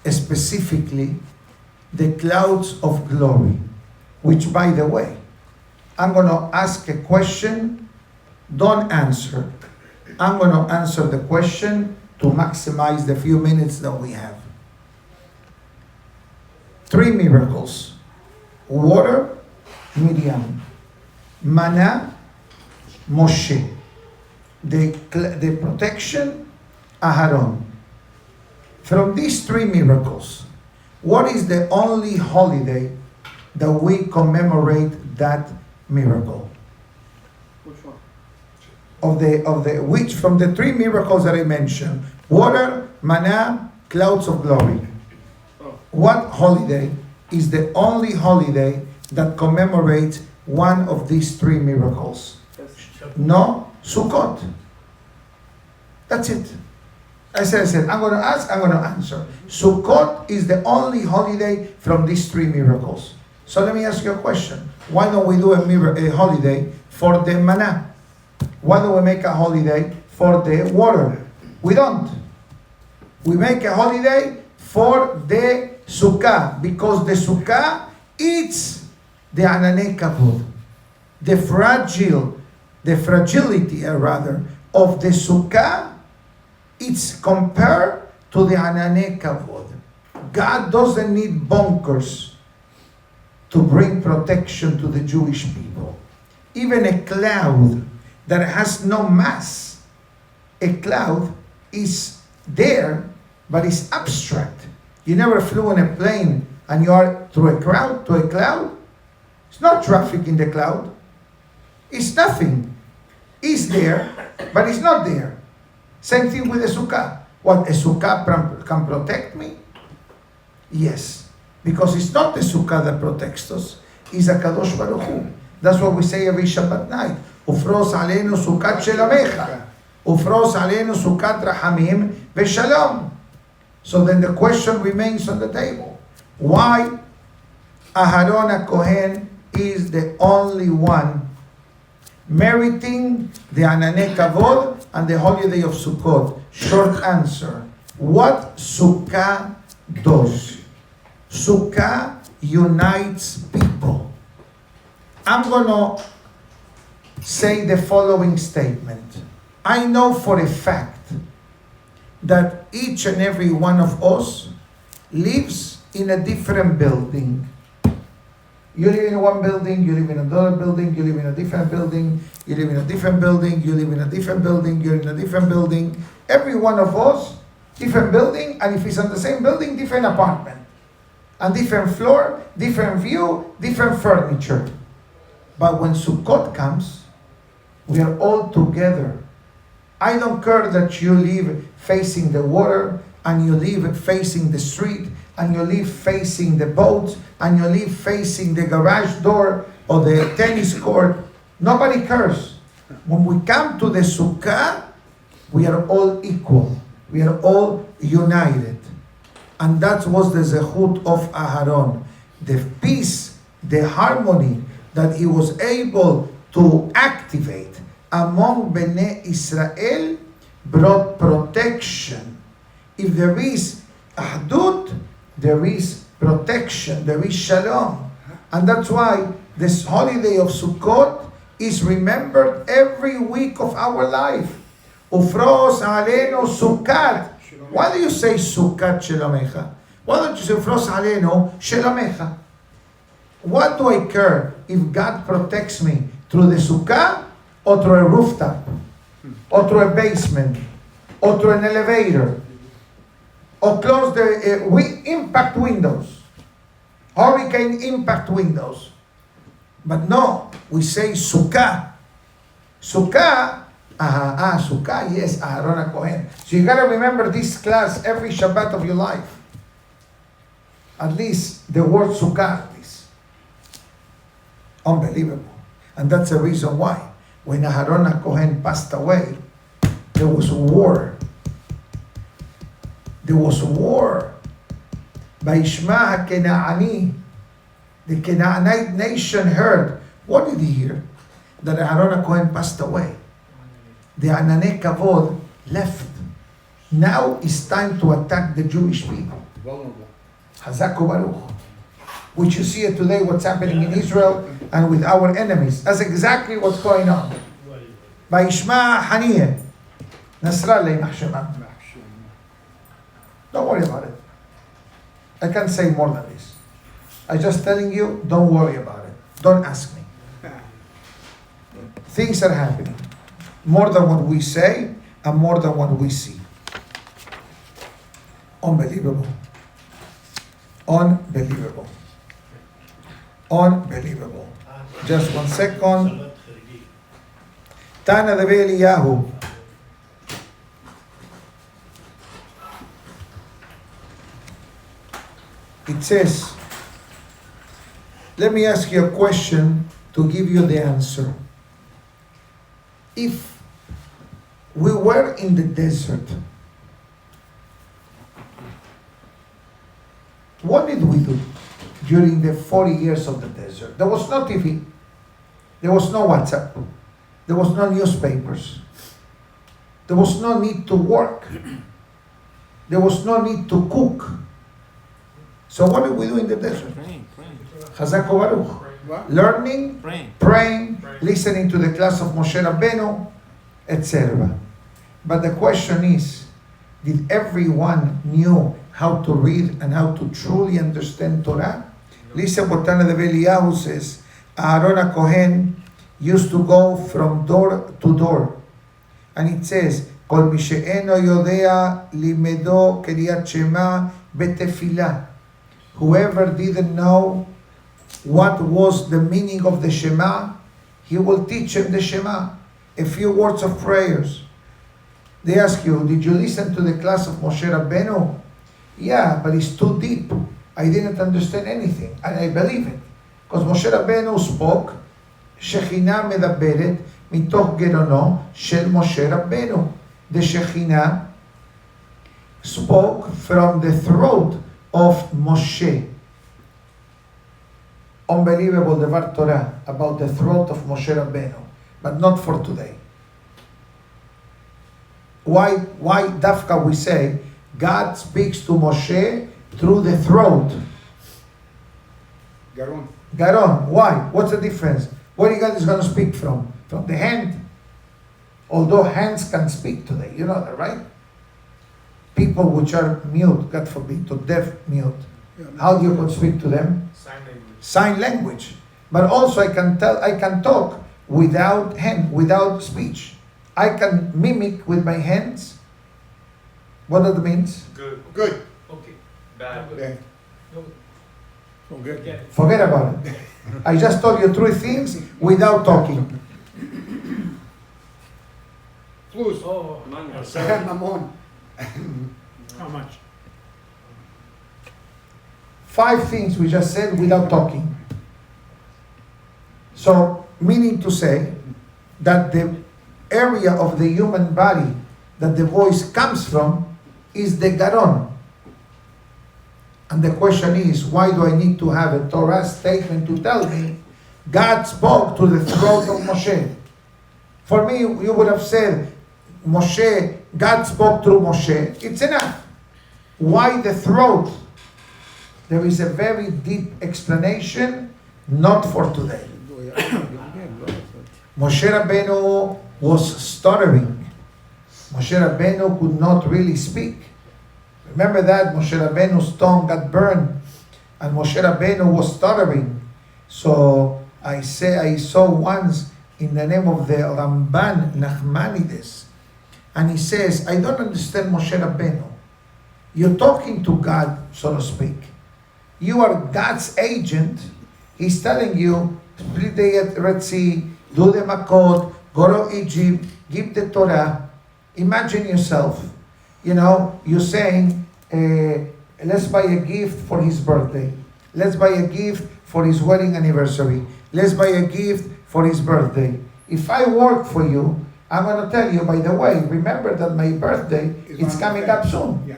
specifically the clouds of glory, which, by the way, I'm going to ask a question, don't answer. I'm going to answer the question to maximize the few minutes that we have. 3 miracles: water, Miriam; manna, Moshe; the protection, Aharon. From these 3 miracles, what is the only holiday that we commemorate that miracle? Which one? Which from the 3 miracles that I mentioned: water, manna, clouds of glory. Oh. What holiday is the only holiday that commemorates one of these 3 miracles? Yes. No, Sukkot. That's it. I said, I'm going to ask, I'm going to answer. Sukkot is the only holiday from these 3 miracles. So let me ask you a question. Why don't we do a holiday for the manna? Why don't we make a holiday for the water? We don't. We make a holiday for the sukkah, because the sukkah eats the ananei kavod. The fragility of the sukkah, it's compared to the ananei kavod. God doesn't need bunkers to bring protection to the Jewish people. Even a cloud that has no mass, a cloud is there, but it's abstract. You never flew in a plane and you are through a cloud to a cloud. It's not traffic in the cloud. It's nothing. It's there, but it's not there. Same thing with a sukkah. What, a sukkah can protect me? Yes, because it's not the sukkah that protects us. It's a Kadosh Baruch Hu. That's what we say every Shabbat night. Ufros aleinu sukkat shelamecha. Ufros aleinu sukkat rahamim v'shalom. So then the question remains on the table. Why Aharon Hacohen is the only one meriting the Ananei Kavod and the holiday of Sukkot? Short answer. What Sukkah does? Sukkah unites people. I'm going to say the following statement. I know for a fact that each and every one of us lives in a different building. You live in one building, you live in another building, you live in a different building, you live in a different building, you live in a different building, you're in a different building. Every one of us, different building, and if it's on the same building, different apartment. And different floor, different view, different furniture. But when Sukkot comes, we are all together. I don't care that you live facing the water, and you live facing the street, and you live facing the boat, and you live facing the garage door or the tennis court. Nobody cares. When we come to the Sukkah, we are all equal. We are all united. And that was the zechut of Aharon. The peace, the harmony that he was able to activate among Bnei Israel brought protection. If there is ahdut, there is protection, there is shalom. And that's why this holiday of Sukkot is remembered every week of our life. Ufros alenu Sukkat. Why do you say Sukkat Shelamecha? Why don't you say Ufros alenu Shelamecha? What do I care if God protects me through the Sukkah or through a rooftop or through a basement or through an elevator or close the impact windows, hurricane impact windows? But no, we say Sukkah. Sukkah, Sukkah, yes, Aharon Hacohen. So you gotta remember this class every Shabbat of your life. At least the word Sukkah, at least. Unbelievable. And that's the reason why when Aharon Hacohen passed away, there was war. There was war. Vayishma HaKenaani, the Canaanite nation heard. What did he hear? That Aharon Hacohen passed away. The Ananei Kavod left. Now it's time to attack the Jewish people. Vulnerable. Hazak Baruch. which you see it today, what's happening in Israel and with our enemies. That's exactly what's going on. Vayishma Haniyeh, Nasrallah Mahshema. Don't worry about it. I can't say more than this. I'm just telling you, don't worry about it. Don't ask me. Things are happening. More than what we say and more than what we see. Unbelievable. Unbelievable. Unbelievable. Just 1 second. Tana de Eliyahu. It says, let me ask you a question to give you the answer. If we were in the desert, what did we do during the 40 years of the desert? There was no TV. There was no WhatsApp. There was no newspapers. There was no need to work. There was no need to cook. So what did we do in the desert? Praying. Chazak Baruch. What? Learning, praying, listening to the class of Moshe Rabbeinu, etc. But the question is, did everyone knew how to read and how to truly understand Torah? Listen what Tana de Eliyahu says. Aharon Hacohen used to go from door to door. And it says, Kol mi she'eno yodea limedo kriyat shema betefillah. Whoever didn't know what was the meaning of the Shema, he will teach him the Shema. A few words of prayers. They ask you, did you listen to the class of Moshe Rabbeinu? Yeah, but it's too deep. I didn't understand anything. And I believe it. Because Moshe Rabbeinu spoke, Shekhinah medaberet mitoch gerono shel Moshe Rabbeinu. The Shekhinah spoke from the throat of Moshe. Unbelievable Devar Torah about the throat of Moshe Rabbeinu, but not for today. Why Dafka we say God speaks to Moshe through the throat? Garon. Garon. Why? What's the difference? Where God is going to speak from? From the hand. Although hands can speak today, you know that, right? People which are mute, God forbid, to deaf mute. How do you speak to them? Sign language. But also I can talk without hand, without speech. I can mimic with my hands. What that means? Good. Okay. Bad. Yeah. Forget about it. I just told you 3 things without talking. Plus. Oh, Mamon. how much? 5 things we just said without talking. So, meaning to say that the area of the human body that the voice comes from is the garon. And the question is, why do I need to have a Torah statement to tell me God spoke to the throat of Moshe? For me, you would have said, Moshe, God spoke through Moshe. It's enough. Why the throat? There is a very deep explanation, not for today. Moshe Rabbeinu was stuttering. Moshe Rabbeinu could not really speak. Remember that Moshe Rabbeinu's tongue got burned, and Moshe Rabbeinu was stuttering. So I saw once in the name of the Ramban Nachmanides, and he says, I don't understand Moshe Rabbeinu. You're talking to God, so to speak. You are God's agent. He's telling you, split the Red Sea, do the Makot, go to Egypt, give the Torah. Imagine yourself, you're saying, let's buy a gift for his birthday. Let's buy a gift for his wedding anniversary. Let's buy a gift for his birthday. If I work for you, I'm going to tell you, by the way, remember that my birthday is coming up soon. Yeah.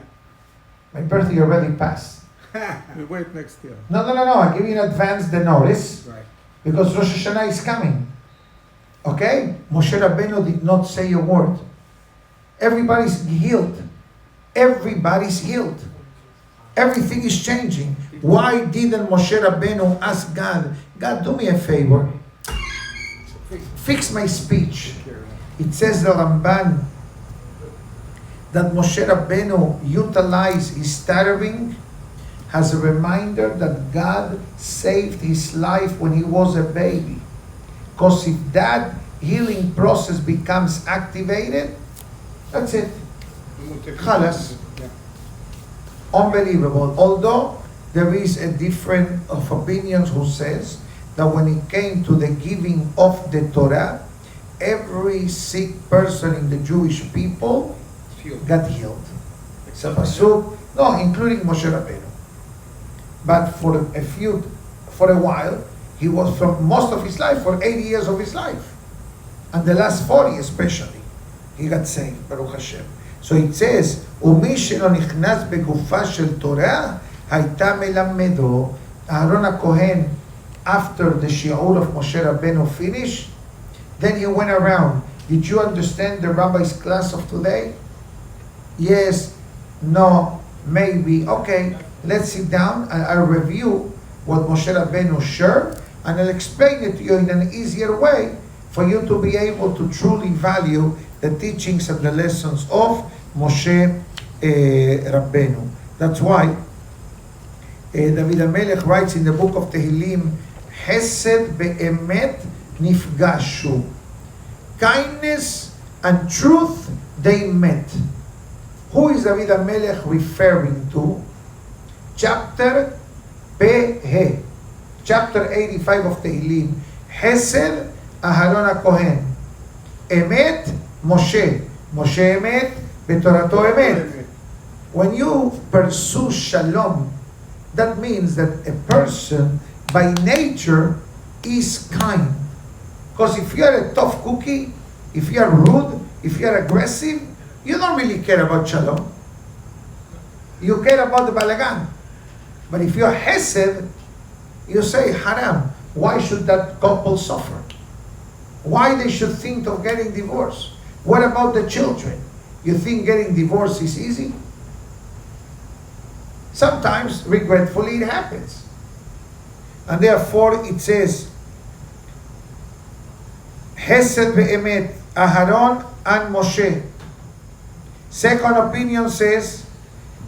My birthday already passed. We wait next year. No. I give you in advance the notice Right. because Rosh Hashanah is coming. Okay? Moshe Rabbeinu did not say a word. Everybody's healed. Everybody's healed. Everything is changing. Why didn't Moshe Rabbeinu ask God, God, do me a favor, fix my speech? It says the Ramban that Moshe Rabbeinu utilized his stuttering as a reminder that God saved his life when he was a baby. Because if that healing process becomes activated, that's it. Khalas. Unbelievable. Although there is a difference of opinions who says that when it came to the giving of the Torah, every sick person in the Jewish people got healed. So, no, including Moshe Rabbeinu. But for a while, he was from most of his life, for 80 years of his life. And the last 40 especially, he got saved, Baruch Hashem. So it says, ומי שלא נכנס בגופה של תורה, הייתה מלמדו. Aharon Hacohen, after the shiur of Moshe Rabbeinu finished, then he went around. Did you understand the rabbi's class of today? Yes, no, maybe. Okay, let's sit down and I'll review what Moshe Rabbeinu shared, and I'll explain it to you in an easier way for you to be able to truly value the teachings and the lessons of Moshe Rabbeinu. That's why David HaMelech writes in the book of Tehillim, Hesed be'emet nifgashu. Kindness and truth, they met. Who is David HaMelech referring to? Chapter Peh, chapter 85 of Tehillim. Hesed, Aharon Hacohen. Emet, Moshe. Moshe emet, Betorato emet. When you pursue shalom, that means that a person by nature is kind. Because if you're a tough cookie, if you're rude, if you're aggressive, you don't really care about shalom. You care about the balagan. But if you're hesed, you say, haram, why should that couple suffer? Why they should think of getting divorced? What about the children? You think getting divorced is easy? Sometimes, regretfully, it happens. And therefore, it says, Hesed ve'emet, Aharon and Moshe. Second opinion says,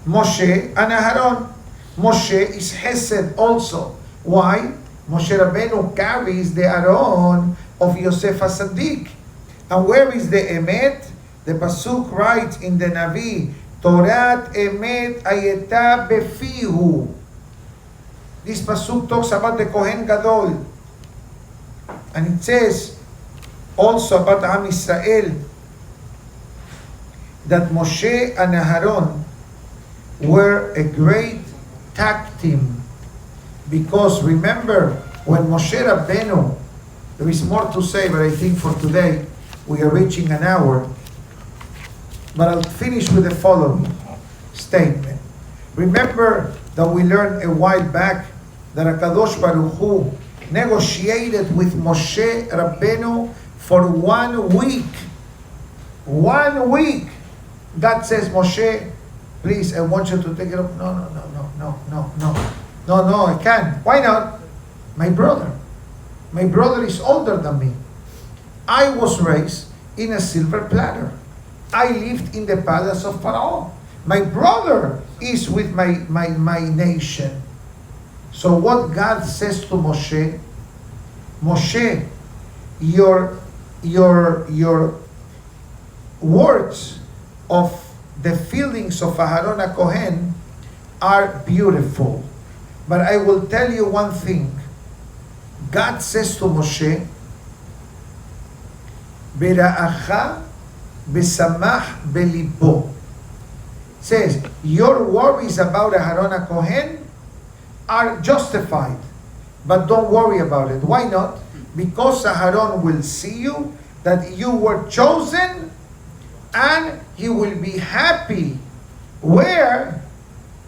Moshe and Aharon. Moshe is Hesed also. Why? Moshe Rabbeinu carries the Aharon of Yosef HaSaddik. And where is the Emet? The Pasuk writes in the Navi, Torat Emet Ayeta Befihu. This Pasuk talks about the Kohen Gadol. And it says also about Am Israel that Moshe and Aharon were a great tag team. Because remember, when Moshe Rabbeinu, there is more to say, but I think for today, we are reaching an hour. But I'll finish with the following statement. Remember that we learned a while back that HaKadosh Baruch Hu negotiated with Moshe Rabbeinu for 1 week. 1 week. God says, Moshe, please, I want you to take it up. No, I can't. Why not? My brother. My brother is older than me. I was raised in a silver platter. I lived in the palace of Pharaoh. My brother is with my nation. So what God says to Moshe, Moshe, your words of the feelings of Aharon Hacohen are beautiful. But I will tell you one thing. God says to Moshe, Bera'acha besamach belibo. Says, your worries about Aharon Hacohen are justified. But don't worry about it. Why not? Because Aharon will see you, that you were chosen, and he will be happy. Where?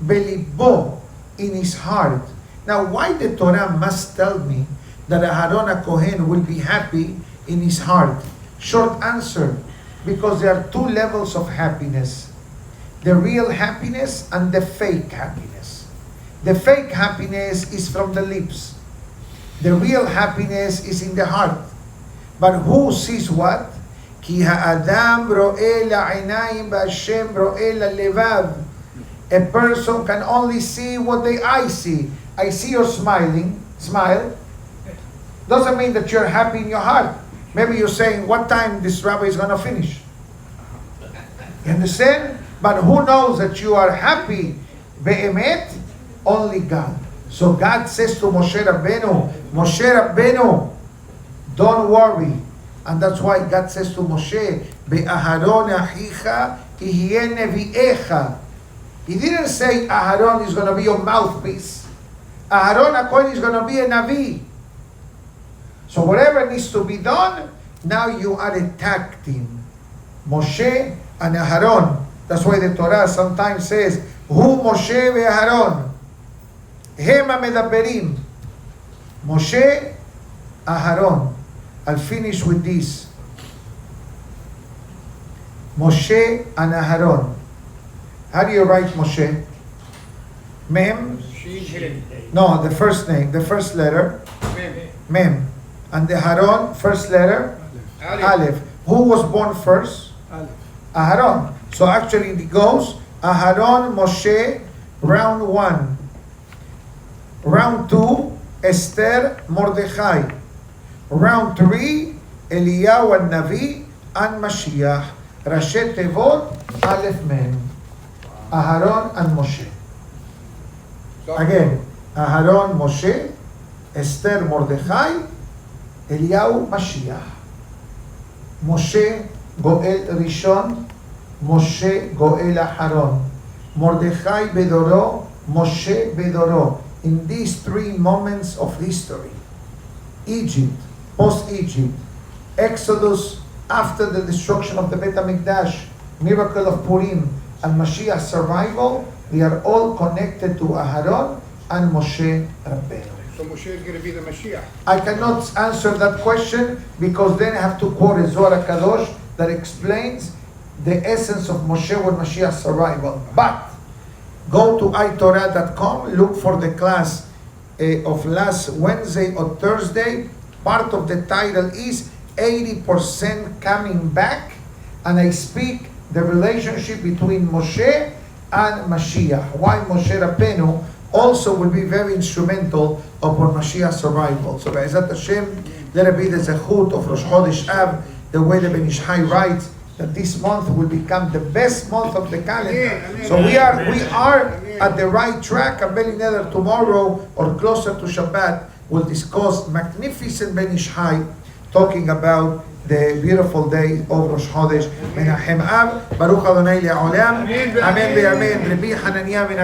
Belibo, in his heart. Now, why the Torah must tell me that Aharon Hacohen will be happy in his heart? Short answer, because there are 2 levels of happiness. the real happiness and the fake happiness. The fake happiness is from the lips. The real happiness is in the heart. But who sees what? Ki ha'adam ro'eh la'inayim ba'Hashem ro'eh la'levav. A person can only see what the eye see. I see you're smiling. Smile. Doesn't mean that you're happy in your heart. Maybe you're saying, what time this rabbi is going to finish? You understand? But who knows that you are happy? Be'emet? Only God. So God says to Moshe Rabbeinu, don't worry. And that's why God says to Moshe, Aharon Hacohen ihye nevi'echa. He didn't say Aharon is going to be your mouthpiece. Aharon Hacohen is going to be a Navi. So whatever needs to be done, now you are a tag team. Moshe and Aharon. That's why the Torah sometimes says, Hu Moshe ve'Aharon. Hema medaberim. Moshe, Aharon. I'll finish with this. Moshe and Aharon. How do you write Moshe? Mem? No, the first name, the first letter. Mem. And the Aharon, first letter? Aleph. Who was born first? Aharon. So actually it goes Aharon, Moshe, round 1. Round 2, Esther, Mordechai. Round 3, Eliyahu and Navi and Mashiach. Rashi Tevot, Aleph Mem. Aharon and Moshe. Again, Aharon, Moshe, Esther, Mordechai, Eliyahu, Mashiach. Moshe, Goel Rishon, Moshe, Goel Aharon. Mordechai Bedoro, Moshe Bedoro. In these 3 moments of history, Egypt, post-Egypt, Exodus after the destruction of the Beit HaMikdash, miracle of Purim, and Mashiach's survival, they are all connected to Aharon and Moshe Rabbeinu. So Moshe is going to be the Mashiach. I cannot answer that question because then I have to quote a Zohar Kadosh that explains the essence of Moshe with Mashiach's survival. But go to itorah.com, look for the class of last Wednesday or Thursday. Part of the title is 80% coming back, and I speak the relationship between Moshe and Mashiach. Why Moshe Rabbeinu also will be very instrumental upon Mashiach's survival. So Be'ezat Hashem, let it be the zechut of Rosh Chodesh Av, the way the Ben Ish Chai writes, that this month will become the best month of the calendar. So we are at the right track. And Beli Neder tomorrow or closer to Shabbat will discuss magnificent Ben Ish Chai, talking about the beautiful day of Rosh Chodesh Menachem Av. Baruch Adonai Le'olam. Amen ve'amen. Rabbi Hananiah ben